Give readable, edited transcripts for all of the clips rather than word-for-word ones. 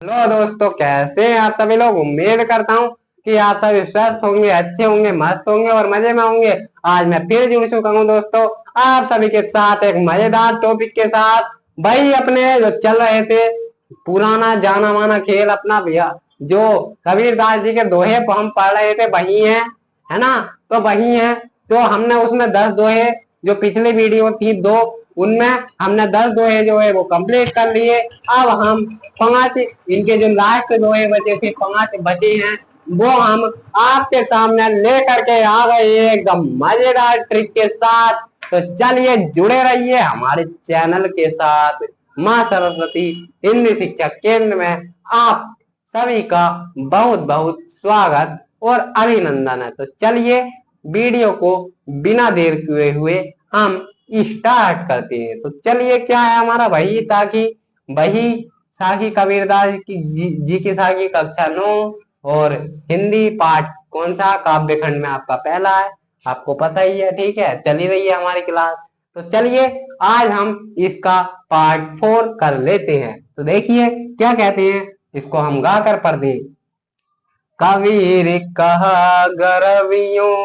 Hello दोस्तों, कैसे हैं आप सभी लोग। उम्मीद करता हूँ कि आप सभी स्वस्थ होंगे, अच्छे होंगे, मस्त होंगे और मजे में होंगे। आज मैं फिर जुड़ चुका हूँ दोस्तों, आप सभी के साथ एक मजेदार टॉपिक के साथ। भाई अपने जो चल रहे थे पुराना जाना माना खेल अपना भैया, जो कबीरदास जी के दोहे हम पढ़ रहे थे वही है ना। तो वही है, तो हमने उसमें 10 दोहे, जो पिछली वीडियो थी दो, उनमें हमने 10 दोहे जो है वो कंप्लीट कर लिए। अब हम 5 इनके जो लास्ट दोहे बचे थे, 5 बचे हैं, वो हम आपके सामने लेकर के आ गए एकदम मजेदार ट्रिक के साथ। तो चलिए जुड़े रहिए हमारे चैनल के साथ। माँ सरस्वती हिंदी शिक्षा केंद्र में आप सभी का बहुत बहुत स्वागत और अभिनंदन है। तो चलिए वीडियो को बिना देर किए हुए हम स्टार्ट करते हैं। तो चलिए, क्या है हमारा वही साखी कबीरदास की जी की साखी कक्षा 9 और हिंदी पाठ कौन सा काव्य खंड में आपका पहला है, आपको पता ही है। ठीक है, चली रही है हमारी क्लास। तो चलिए आज हम इसका पार्ट 4 कर लेते हैं। तो देखिए क्या कहते हैं, इसको हम गा कर पढ़ दें। कबीर कहा गरवियों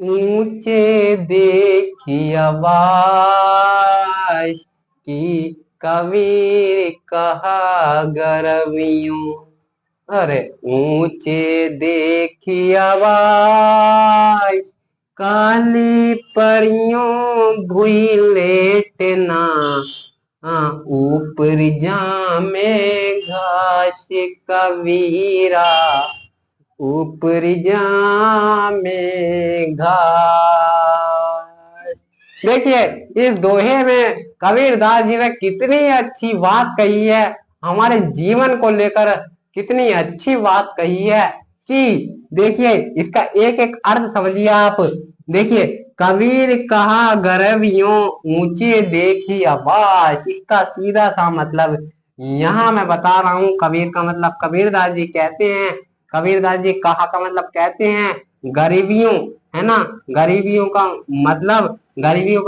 ऊंचे देखी आवाज की, कबीर कहा गरवियों, अरे ऊंचे देखी आवाज, काली परियों भुई लेटना, हाँ ऊपर जामे घास कबीरा, ऊपर जामे घास। देखिए इस दोहे में कबीरदास जी ने कितनी अच्छी बात कही है, हमारे जीवन को लेकर कितनी अच्छी बात कही है कि देखिए इसका एक एक अर्थ समझिए आप। देखिए, कबीर कहा गरवियों ऊंचे देखी आवाज, इसका सीधा सा मतलब यहाँ मैं बता रहा हूँ। कबीर का मतलब कबीरदास जी कहते हैं, कबीरदास जी कहा का मतलब कहते हैं गरीबियों, है ना। गरीबियों का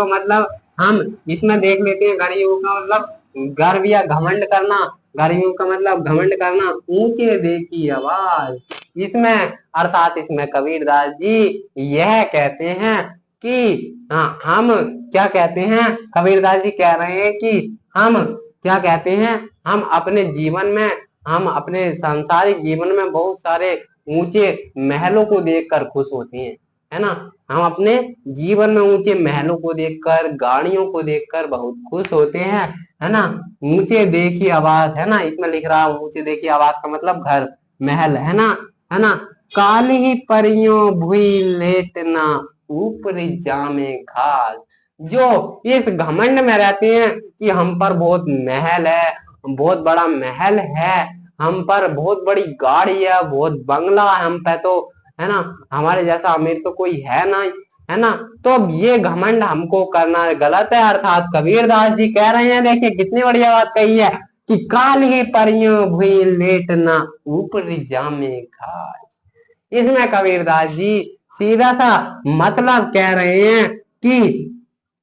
मतलब हम इसमें देख लेते हैं। गरीबियों का मतलब गर्व या घमंड करना, गरीबियों का मतलब घमंड करना। ऊंचे देखी आवाज, इसमें अर्थात इसमें कबीरदास जी यह कहते हैं कि हाँ हम क्या कहते हैं, कबीरदास जी कह रहे हैं कि हम क्या कहते हैं, हम अपने जीवन में, हम अपने सांसारिक जीवन में बहुत सारे ऊंचे महलों को देखकर खुश होते हैं, है ना। हम अपने जीवन में ऊंचे महलों को देखकर, गाड़ियों को देखकर बहुत खुश होते हैं, है ना। ऊंचे देखी आवाज, है ना, इसमें लिख रहा है ऊंचे देखी आवाज का मतलब घर, महल, है ना, है ना। काली ही परियों भुई लेटना, ऊपर जामे घास, जो इस घमंड में रहते हैं कि हम पर बहुत महल है, बहुत बड़ा महल है, हम पर बहुत बड़ी गाड़ी है, बहुत बंगला है हम पे, तो है ना, हमारे जैसा अमीर तो कोई है ना, है ना। तो अब ये घमंड हमको करना गलत है। अर्थात कबीरदास जी कह रहे हैं, देखिए कितनी बढ़िया बात कही है कि काल ही परियों भुई लेटना, ऊपर जामे घास। इसमें कबीरदास जी सीधा सा मतलब कह रहे हैं कि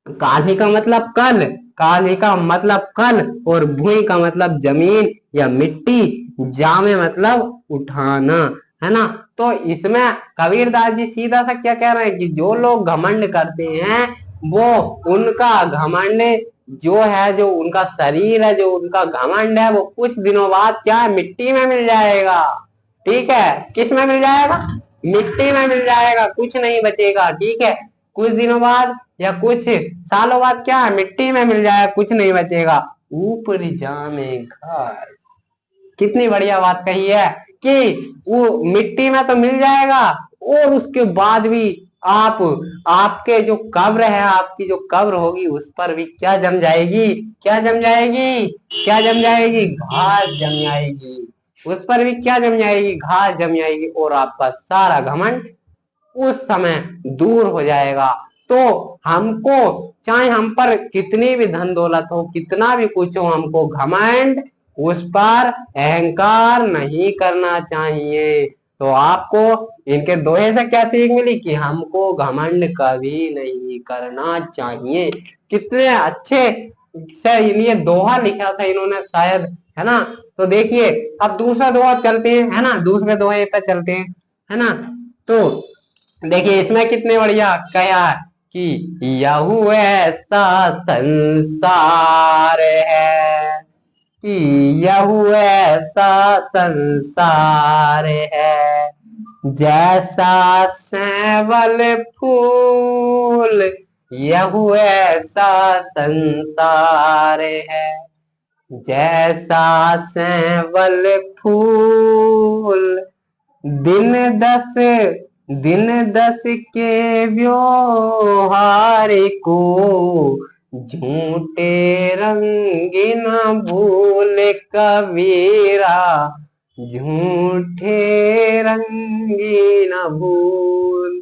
काली का मतलब कल, काली का मतलब कल, और भूई का मतलब जमीन या मिट्टी, जामे मतलब उठाना, है ना। तो इसमें कबीरदास जी सीधा सा क्या कह रहे हैं कि जो लोग घमंड करते हैं, वो उनका घमंड जो है, जो उनका शरीर है, जो उनका घमंड है, वो कुछ दिनों बाद क्या है, मिट्टी में मिल जाएगा। ठीक है, किस में मिल जाएगा, मिट्टी में मिल जाएगा, कुछ नहीं बचेगा। ठीक है, कुछ दिनों बाद या कुछ सालों बाद क्या है, मिट्टी में मिल जाएगा, कुछ नहीं बचेगा, ऊपर जामेगा। कितनी बढ़िया बात कही है कि वो मिट्टी में तो मिल जाएगा, और उसके बाद भी आप, आपके जो कब्र है, आपकी जो कब्र होगी उस पर भी क्या जम जाएगी, क्या जम जाएगी, क्या जम जाएगी, घास जम जाएगी। उस पर भी क्या जम जाएगी, घास जम जाएगी, और आपका सारा घमंड उस समय दूर हो जाएगा। तो हमको चाहे हम पर कितनी भी धन दौलत हो, कितना भी कुछ हो, हमको घमंड, उस पर अहंकार नहीं करना चाहिए। तो आपको इनके दोहे से क्या सीख मिली कि हमको घमंड कभी नहीं करना चाहिए। कितने अच्छे से ये दोहा लिखा था इन्होंने, शायद है ना। तो देखिए अब दूसरा दोहा चलते हैं, है ना, दूसरे दोहे पे चलते हैं, है ना। तो देखिए इसमें कितने बढ़िया कहा कि यहू ऐसा संसार है, कि यहू ऐसा संसार है, जैसा सेवल फूल, यहू ऐसा संसार है, जैसा सेवल फूल, दिन दस दिन दस के व्यवहार को, झूठे रंगी न भूल कबीरा, झूठे रंगी न भूल।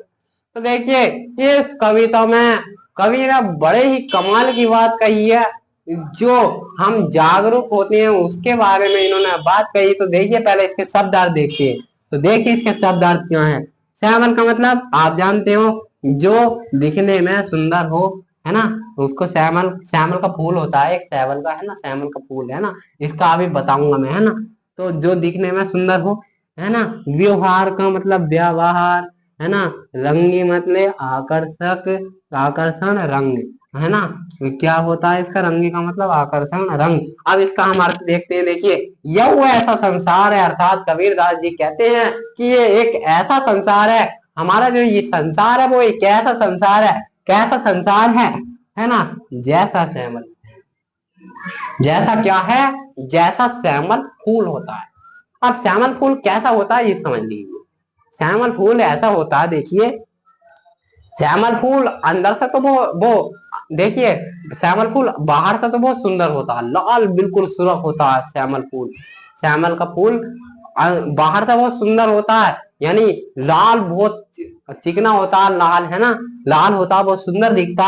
तो देखिए इस कविता में कवि ने बड़े ही कमाल की बात कही है, जो हम जागरूक होते हैं उसके बारे में इन्होंने बात कही। तो देखिए पहले इसके शब्दार्थ देखिए, तो देखिए इसके शब्दार्थ क्या है। श्यामल का मतलब आप जानते हो, जो दिखने में सुंदर हो, है ना, तो उसको श्यामल, श्यामल का फूल होता है एक, श्यामल का, है ना, श्यामल का फूल, है ना, इसका अभी बताऊंगा मैं, है ना। तो जो दिखने में सुंदर हो, है ना। व्यवहार का मतलब व्यवहार, है ना। रंगी मतलब आकर्षक, आकर्षण रंग, है ना। तो क्या होता है इसका, रंगी का मतलब आकर्षण रंग। अब इसका हम अर्थ देखते हैं, देखिए यह ऐसा संसार है, अर्थात कबीरदास जी कहते हैं कि ये एक ऐसा संसार है, हमारा जो ये संसार है वो एक ऐसा संसार है, कैसा संसार है ना, जैसा श्यामल, जैसा क्या है, जैसा श्यामल फूल होता है। अब श्यामल फूल कैसा होता है ये समझ लीजिए। श्यामल फूल ऐसा होता है, देखिए श्यामल फूल अंदर से तो वो देखिए, श्यामल फूल बाहर से तो बहुत सुंदर होता है, लाल बिल्कुल सुरख होता है श्यामल फूल, श्यामल का फूल बाहर से बहुत सुंदर होता है, यानी लाल बहुत चिकना होता है, लाल, है ना, लाल होता है, बहुत सुंदर दिखता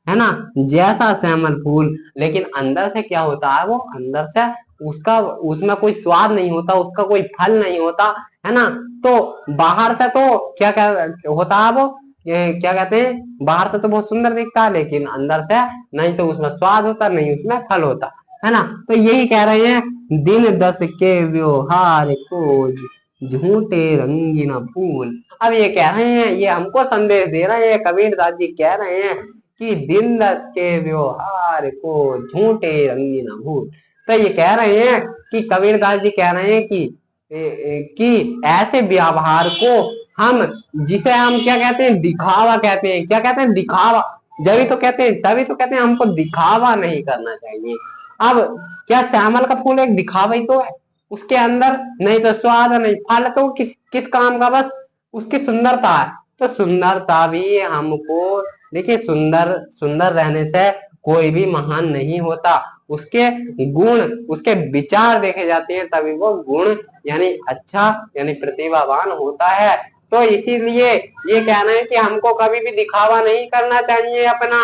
है ना, जैसा श्यामल फूल। लेकिन अंदर से क्या होता है, वो अंदर से उसका, उसमें कोई स्वाद नहीं होता, उसका कोई फल नहीं होता, है ना। तो बाहर से तो क्या क्या होता है वो, ये क्या कहते हैं, बाहर से तो बहुत सुंदर दिखता है, लेकिन अंदर से नहीं तो उसमें स्वाद होता, नहीं उसमें फल होता, है ना। तो यही कह रहे हैं, दिन दस के व्यवहार को, झूठे रंगीन फूल। अब ये कह रहे हैं, ये हमको संदेश दे रहे हैं, कबीरदास जी कह रहे हैं कि दिन दस के व्यवहार को, झूठे रंगीन फूल। तो ये कह रहे हैं कि कबीरदास जी कह रहे हैं कि ऐसे व्यवहार को हम, जिसे हम क्या कहते हैं, दिखावा कहते हैं, क्या कहते हैं, दिखावा, जभी तो कहते हैं, तभी तो कहते हैं हमको दिखावा नहीं करना चाहिए। अब क्या श्यामल का फूल एक दिखावा ही तो है, उसके अंदर नहीं तो स्वाद नहीं फल, तो किस किस काम का, बस उसकी सुंदरता है। तो सुंदरता भी हमको, देखिए सुंदर, सुंदर रहने से कोई भी महान नहीं होता, उसके गुण, उसके विचार देखे जाते हैं, तभी वो गुण यानी अच्छा, यानी प्रतिभावान होता है। तो इसीलिए ये कहना है कि हमको कभी भी दिखावा नहीं करना चाहिए अपना,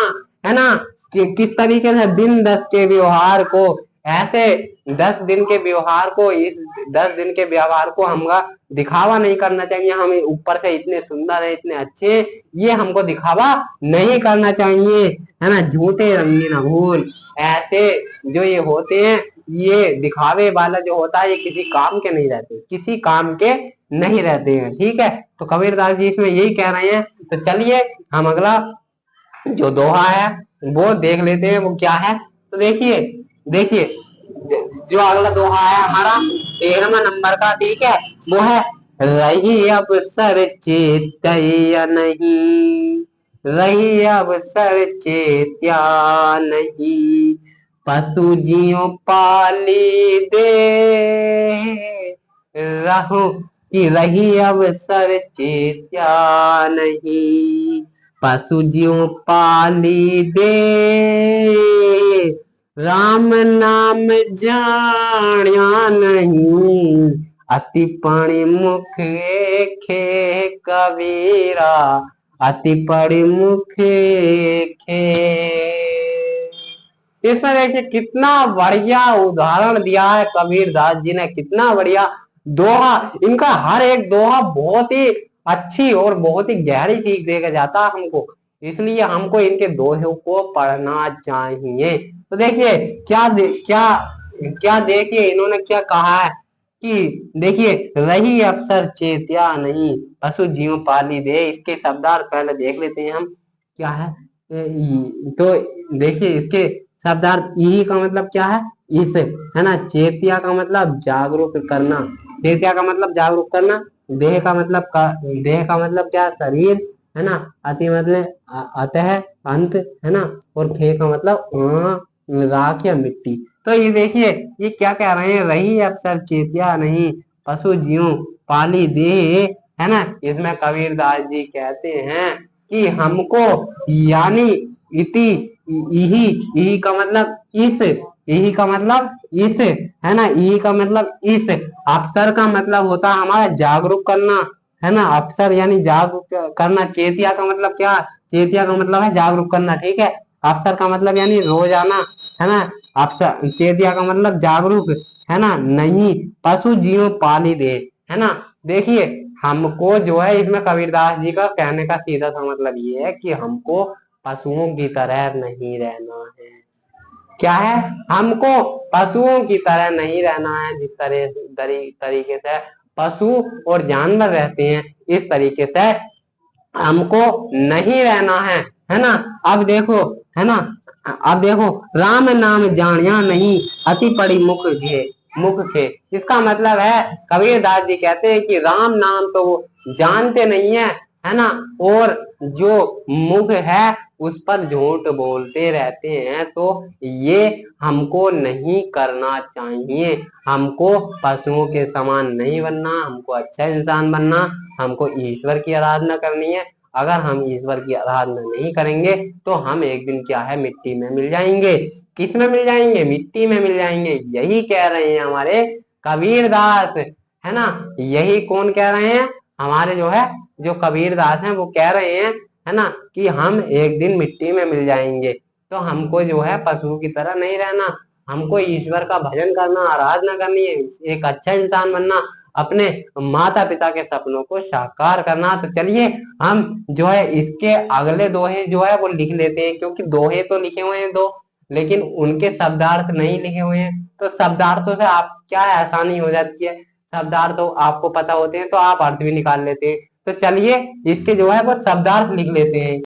है ना, कि किस तरीके से दिन दस के व्यवहार को, ऐसे 10 दिन के व्यवहार को, इस 10 दिन के व्यवहार को हमका दिखावा नहीं करना चाहिए, हमें ऊपर से इतने सुंदर है, इतने अच्छे, ये हमको दिखावा नहीं करना चाहिए, है ना। झूठे रंगीन भूल, ऐसे जो ये होते हैं, ये दिखावे वाला जो होता है, ये किसी काम के नहीं रहते, किसी काम के नहीं रहते हैं, ठीक है। तो कबीरदास जी इसमें यही कह रहे हैं। तो चलिए हम अगला जो दोहा है वो देख लेते हैं, वो क्या है। तो देखिए, देखिए जो अगला दोहा है हमारा 13वां नंबर का, ठीक है, वो है, रही अब सर चेतया नहीं, रही अब सर चेत्या नहीं, पशु जियो पाली दे, रहू कि रही अब सर चेत्या नहीं, पशु ज्यों पाली दे, राम नाम जाण्या नहीं, अति पणि मुख खे कबीरा, अति पणि मुख खे। इसमें देखिए कितना बढ़िया उदाहरण दिया है कबीरदास जी ने, कितना बढ़िया दोहा, इनका हर एक दोहा बहुत ही अच्छी और बहुत ही गहरी सीख देकर जाता है हमको, इसलिए हमको इनके दोहों को पढ़ना चाहिए। तो देखिए क्या क्या क्या देखिए इन्होंने क्या कहा है कि देखिए रही अफसर चेत्या नहीं, पशु जीव पाली दे। इसके शब्दार्थ पहले देख लेते हैं हम क्या है। तो देखिए इसके शब्दार्थ ई का मतलब क्या है, इस, है ना। चेतिया का मतलब जागरूक करना, चेतिया का मतलब जागरूक करना। देह का मतलब क्या, शरीर, है ना। अति मतलब अतः, अंत, है ना। और खे का मतलब राख या मिट्टी। तो ये देखिए ये क्या कह रहे हैं, रही अफसर चेतिया नहीं, पशु जीव पाली दे, है ना। इसमें कबीरदास जी कहते हैं कि हमको, यानी इति, यही, यही का मतलब इस, यही का मतलब इस, है ना। यही का मतलब इस अफसर का मतलब होता है हमारा जागरूक करना, है ना। अफसर यानी जागरूक करना। चेतिया का मतलब क्या, चेतिया का मतलब है जागरूक करना, ठीक है। अफसर का मतलब यानी रोजाना, है ना। अफसर, चेतिया का मतलब जागरूक, है ना। नहीं, पशु जीव पाली दे, है ना। देखिए हमको जो है इसमें कबीरदास जी का कहने का सीधा सा मतलब ये है कि हमको पशुओं की तरह नहीं रहना है। क्या है, हमको पशुओं की तरह नहीं रहना है। जिस तरीके से पशु और जानवर रहते हैं, इस तरीके से हमको नहीं रहना है ना। अब देखो, है ना। अब देखो, राम नाम जानिया नहीं, अति पड़ी मुख घे, मुख खे। इसका मतलब है कबीरदास जी कहते हैं कि राम नाम तो वो जानते नहीं है ना। और जो मुख है उस पर झूठ बोलते रहते हैं। तो ये हमको नहीं करना चाहिए। हमको पशुओं के समान नहीं बनना, हमको अच्छा इंसान बनना, हमको ईश्वर की आराधना करनी है। अगर हम ईश्वर की आराधना नहीं करेंगे तो हम एक दिन क्या है, मिट्टी में मिल जाएंगे। किस में मिल जाएंगे, मिट्टी में मिल जाएंगे। यही कह रहे हैं हमारे कबीरदास, है ना। यही कौन कह रहे हैं, हमारे जो है, जो कबीरदास हैं वो कह रहे हैं, है ना, कि हम एक दिन मिट्टी में मिल जाएंगे। तो हमको जो है पशु की तरह नहीं रहना, हमको ईश्वर का भजन करना, आराधना करनी है, एक अच्छा इंसान बनना, अपने माता पिता के सपनों को साकार करना। तो चलिए हम जो है इसके अगले दोहे जो है वो लिख लेते हैं, क्योंकि दोहे तो लिखे हुए हैं दो, लेकिन उनके शब्दार्थ नहीं लिखे हुए हैं। तो शब्दार्थों से आप क्या है, आसानी हो जाती है। शब्दार्थ तो आपको पता होते हैं तो आप अर्थ भी निकाल लेते हैं। तो चलिए इसके जो है वो शब्दार्थ लिख लेते हैं।